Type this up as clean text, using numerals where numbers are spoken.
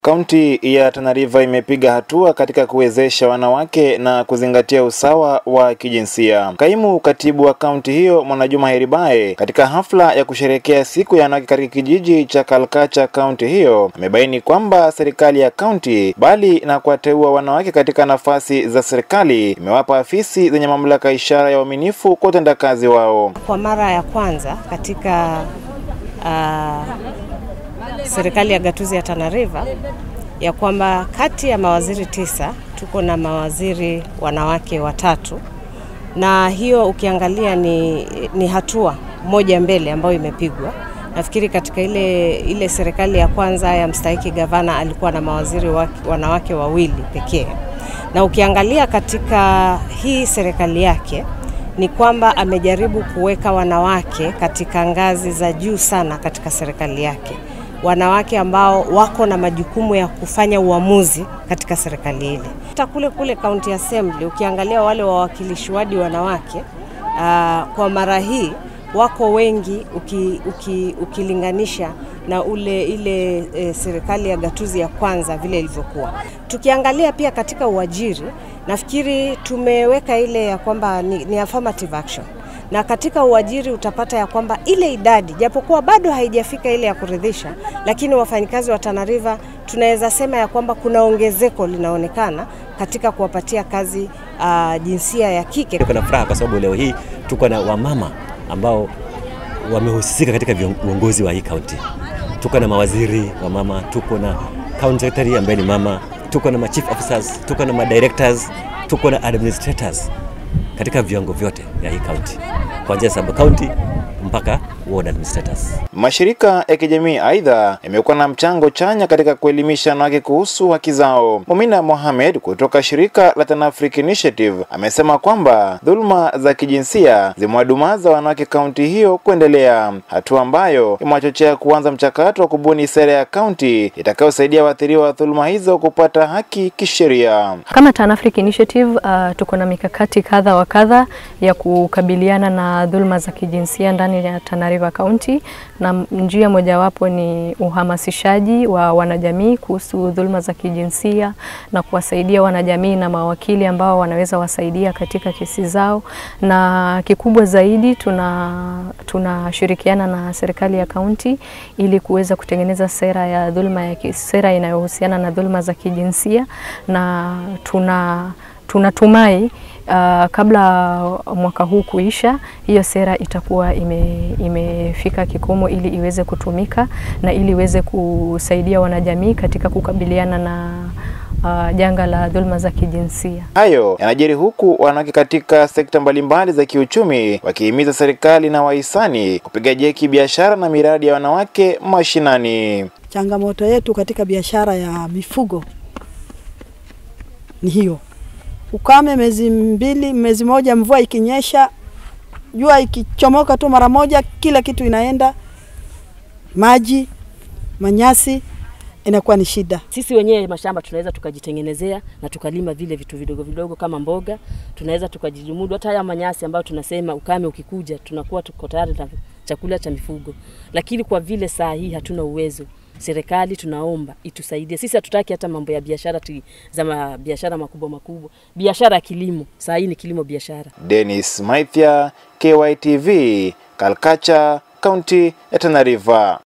Kaunti ya Tana River imepiga hatua katika kuwezesha wanawake na kuzingatia usawa wa kijinsia. Kaimu katibu wa kaunti hiyo Mwanajuma Heribae, katika hafla ya kusherehekea siku ya wanawake katika kijiji cha Kalkacha kaunti hiyo, amebaini kwamba serikali ya kaunti, bali na kuwateua wanawake katika nafasi za serikali, imewapa afisi zenye mamlaka ishara ya uaminifu kwa utendakazi wao. Kwa mara ya kwanza katika serikali ya gatuzi ya Tana River ya kwamba kati ya mawaziri 9 tuko na mawaziri wanawake 3, na hiyo ukiangalia ni hatua moja mbele ambayo imepigwa. Nafikiri katika ile serikali ya kwanza ya mstahiki gavana alikuwa na mawaziri wanawake 2 pekee, na ukiangalia katika hii serikali yake ni kwamba amejaribu kuweka wanawake katika ngazi za juu sana katika serikali yake, wanawake ambao wako na majukumu ya kufanya uamuzi katika serikali ile. Hata kule county assembly ukiangalia wale wawakilishi wadi wanawake kwa mara hii wako wengi ukilinganisha na ile serikali ya gatuzi ya kwanza vile ilivyokuwa. Tukiangalia pia katika uajiri, nafikiri tumeweka ile ya kwamba ni affirmative action. Na katika uajiri utapata ya kwamba ile idadi, japokuwa bado haijafika ile ya kuridhisha, lakini wafanyikazi wa Tana River tunaweza sema ya kwamba kuna ongezeko linaonekana katika kuwapatia kazi jinsia ya kike. Tuko na furaha kwa sababu leo hii tuko na wamama ambao wamehusika katika uongozi wa hii kaunti. Tuko na mawaziri wa mama, tuko na county secretary ambaye ni mama, tuko na chief officers, tuko na directors, tuko na administrators katika viwango vyote ya hii kaunti, kuanzia sub county mpaka ward administrators. Mashirika ya kijamii aidha yamekuwa na mchango chanya katika kuelimisha wanawake kuhusu haki zao. Mumina Mohamed kutoka shirika la Tana Africa Initiative amesema kwamba dhuluma za kijinsia zimewadumaza wanawake kaunti hiyo kuendelea, hatua ambayo imewachochea kuanza mchakato wa kubuni sera ya kaunti itakayosaidia waathiriwa wa dhuluma hizo kupata haki kisheria. Kama Tana Africa Initiative tuko na mikakati kadha wa kadha ya kukabiliana na dhuluma za kijinsia ndani ya Tana River County, na njia mojawapo ni uhamasishaji wa wanajamii kuhusu dhuluma za kijinsia na kuwasaidia wanajamii na mawakili ambao wanaweza wasaidia katika kesi zao. Na kikubwa zaidi tunashirikiana na serikali ya kaunti ili kuweza kutengeneza sera inayohusiana na dhuluma za kijinsia, na tunatumai kabla mwaka huu kuisha hiyo sera itakuwa imefika kikomo ili iweze kutumika na ili iweze kusaidia wanajamii katika kukabiliana na janga la dhuluma za kijinsia. Hayo yanajiri huku wanawake katika sekta mbalimbali za kiuchumi wakihimiza serikali na wahisani kupiga jeki biashara na miradi ya wanawake mashinani. Changamoto yetu katika biashara ya mifugo ni hiyo. Ukame mwezi moja, mvua ikinyesha, jua ikichomoka tu mara moja, kila kitu inaenda, maji, manyasi, inakuwa ni shida. Sisi wenyewe mashamba tunaweza tukajitengenezea na tukalima vile vitu vidogo vidogo kama mboga, tunaweza tukajimudu. Hata haya manyasi ambayo tunasema ukame ukikuja tunakuwa tuko tayari na chakula cha mifugo. Lakini kwa vile saa hii hatuna uwezo, serikali tunaomba itusaidie. Sisi hatutaki hata mambo ya biashara za biashara makubwa. Biashara ya kilimo, saa hii ni kilimo biashara. Dennis Maithia, KYTV, Kalkacha, County ya Tana River.